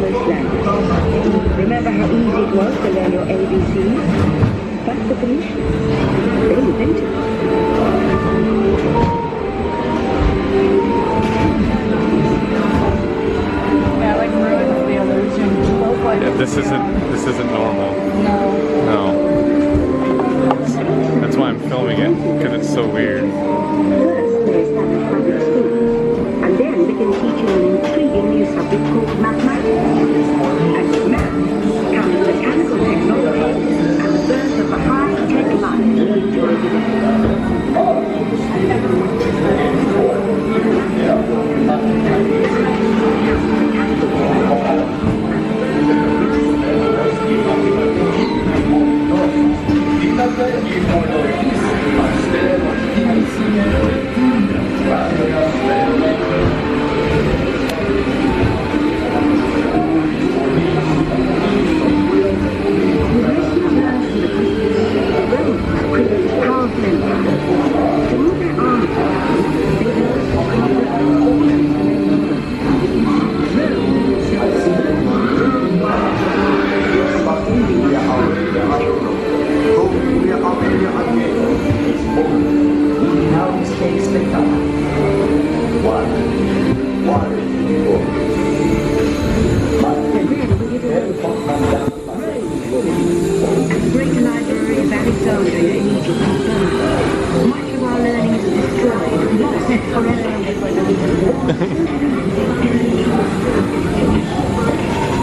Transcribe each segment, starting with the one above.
most languages. Remember how easy it was to learn your ABCs? That's the Phoenicians. They invented it. Yeah, like ruins the illusion. Yeah, this isn't normal. No. No. That's why I'm filming it, because it's so weird. First, they established public schools, and then began teaching an intriguing new subject called mathematics. And with math comes mechanical technology and the birth of the high-tech life we enjoy today.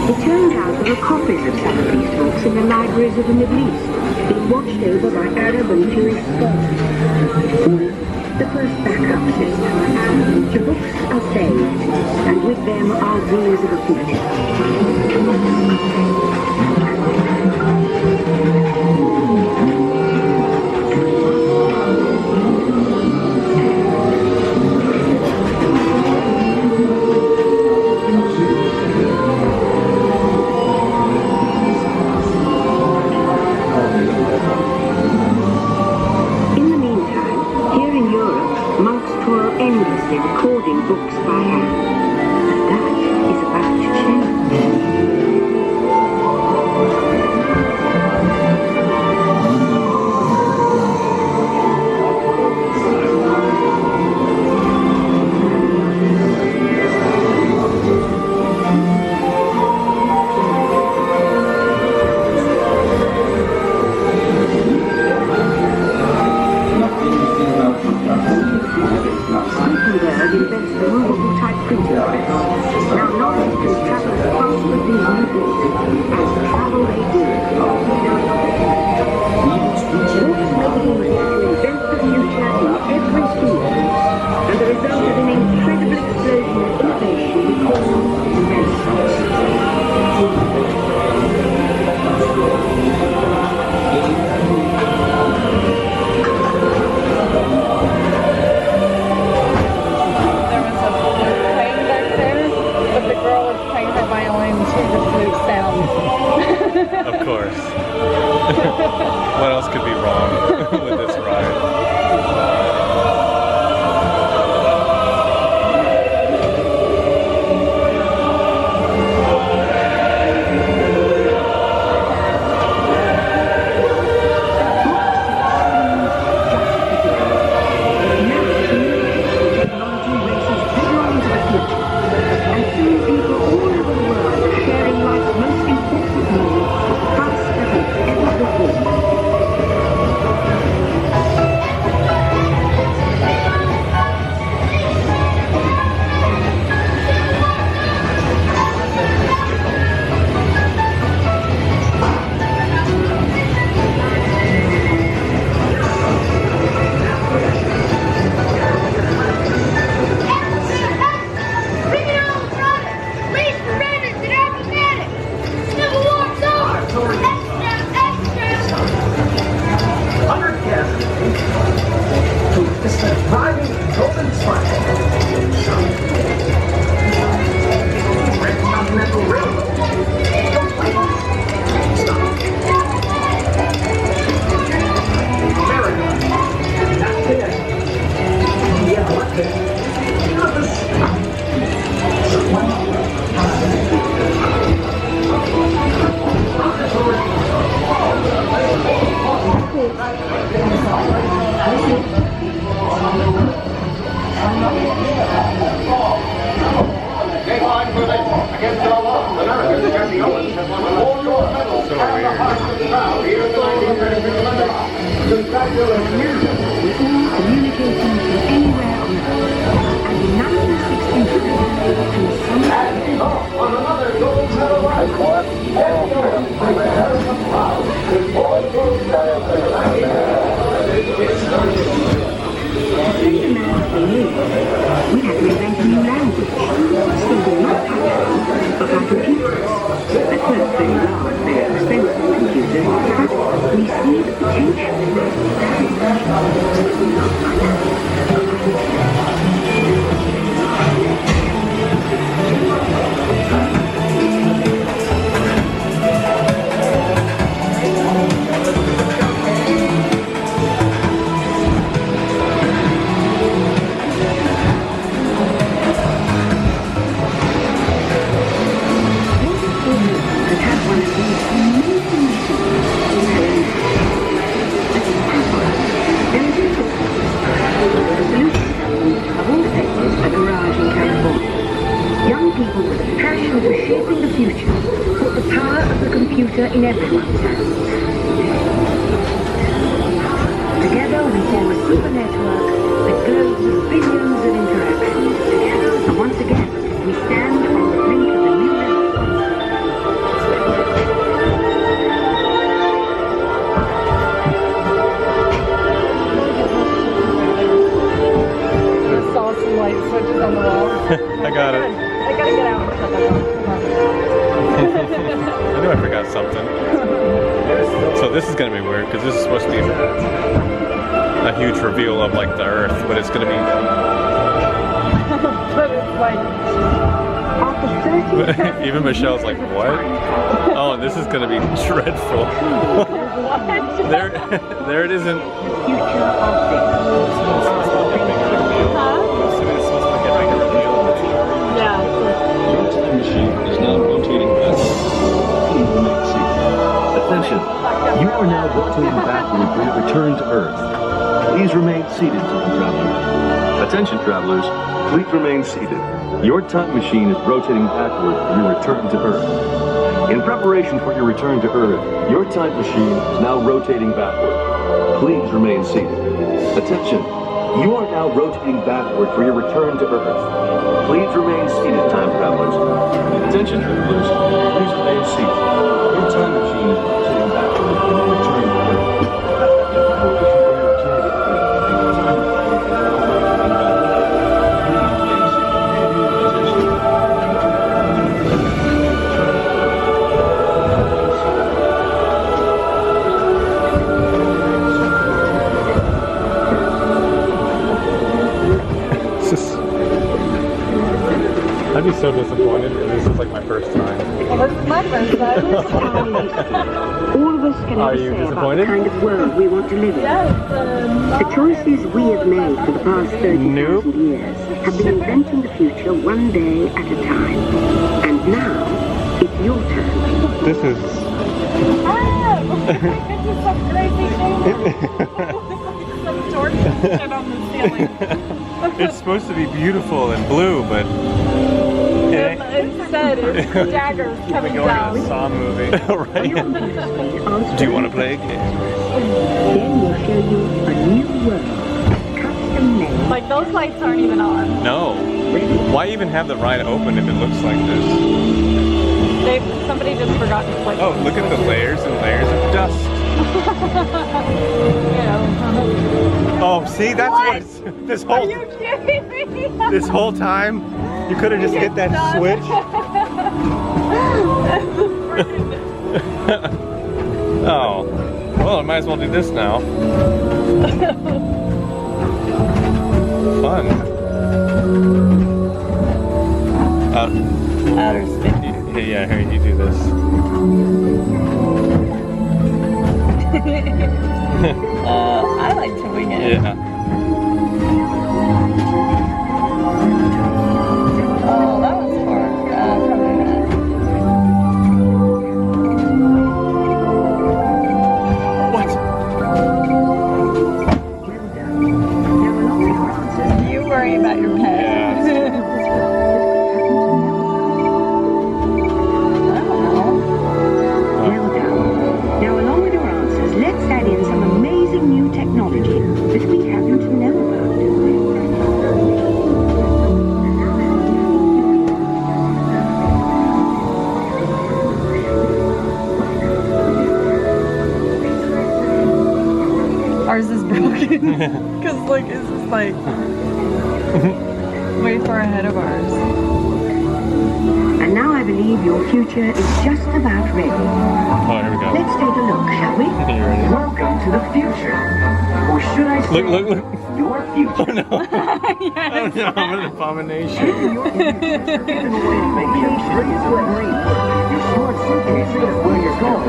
It turned out there were copies of some of these books in the libraries of the Middle East, being watched over by Arab and Jewish scholars. The first backup system. The books are saved, and with them are dreams of the future. Endlessly recording books by hand. But that is about to change. Invents the movable type printing press. Now knowledge can travel as fast with these new books as travel they do. Books make it easy to invent the future in every field, and the result is an incredible explosion of innovation we call Renaissance. Of course. What else could be wrong with this ride? And soon people all over the world are sharing Communicating from anywhere on Earth. And in 1963, we had to invent a new language, speaking not patterns, but by computers. At first very large, very expensive computers, but we see the in everyone's hands. Together we form a super network that glows with billions of interactions. And once again, we stand on the brink of a new I saw some light switches on the wall. I got it. I gotta get out and shut that off. I knew I forgot something. So this is gonna be weird because this is supposed to be a huge reveal of like the Earth, but it's gonna be. But it's like. Even Michelle's like, what? Oh, this is gonna be dreadful. there it isn't. Attention, you are now rotating backward for your return to Earth. Please remain seated, time traveler. Attention, travelers, please remain seated. Your time machine is rotating backward for your return to Earth. In preparation for your return to Earth, your time machine is now rotating backward. Please remain seated. Attention, you are now rotating backward for your return to Earth. Please remain seated, time travelers. Attention, travelers, please remain seated. Your time machine is rotating backward for your return to Earth. I'd be so disappointed if this is like my first time. Well, this is my first time. All of us can Are have a you say about disappointed? the kind of world we want to live in. Yes. The choices we have made for the past 30,000 Nope. years have been inventing the future one day at a time. And now, it's your turn. This is. This is some crazy thing. Some torches shit on the ceiling. It's supposed to be beautiful and blue, but. Instead, it's daggers coming down. Saw movie. Right? Do you want to play a game? Then we'll show you a new world, custom made. Like, those lights aren't even on. No. Why even have the ride open if it looks like this? Somebody just forgot to plug. Oh, look at the layers and layers of dust. You know. Oh, see, that's what it's, this Are whole you kidding me? this whole time you could have just hit that switch. Oh, well, I might as well do this now. Fun. Outer space. Yeah, here, you do this. I like to wing it. Yeah. Oh, that was hard. Probably not. What? You worry about your pet. Yeah. Because like it's just like way far ahead of ours. And now I believe your future is just about ready. Oh, here we go. Let's take a look, shall we? You ready? Welcome to the future. Or should I say, Look. your future. Oh no. Oh no, I'm an abomination. Your future is giving away vacation is what dreams. Your smart suitcase says where you're going.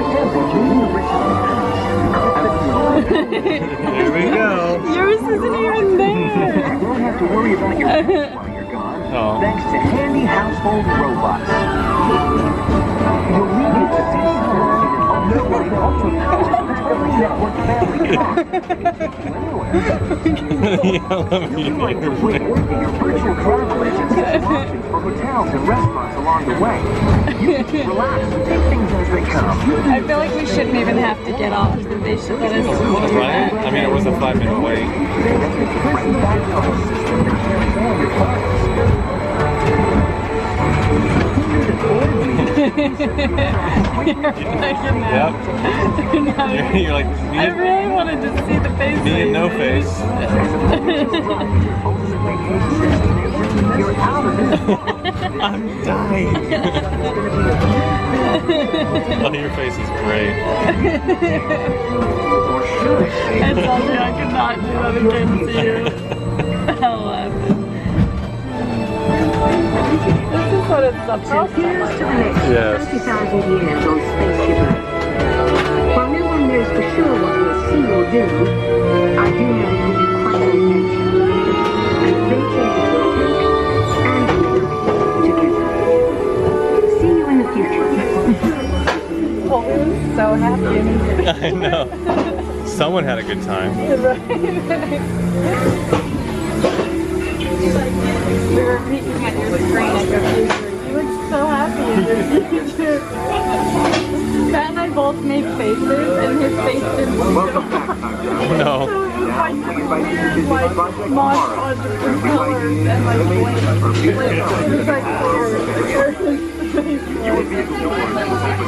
Here we go. Yours isn't even there. You won't have to worry about your bills while you're gone. Oh. Thanks to handy household robots. You'll leave it to nobody ultra network family car. Yeah, let me You like to wait your virtual travel agent sets options for hotels and restaurants along the way. You can relax and take things as they come. I feel like we shouldn't even have to get off. They should let us. Right? I mean, it was a 5-minute wait. Right back on the system that carries all your files. Yep. You're like, I really wanted to see the face. me and no face. You're out of it. I'm dying. Oh, your face is great. Or should I say, I told you I could not do that again to you. I'll laugh. This is what it's supposed So here's to the next Yes. 30,000 years on Spaceship Earth. While no one knows for sure what we'll see or do, I do know it will be quite an adventure. An adventure we will take and live together. See you in the future. Walt was so happy and I know. Someone had a good time. we were peeking at your screen at your future. You look so happy in your future. Matt and I both made faces and his face didn't move. welcome back, time traveler. No. So it was like weird, like montage of different colors and like blanks. It was like weird. Your vehicle doors will open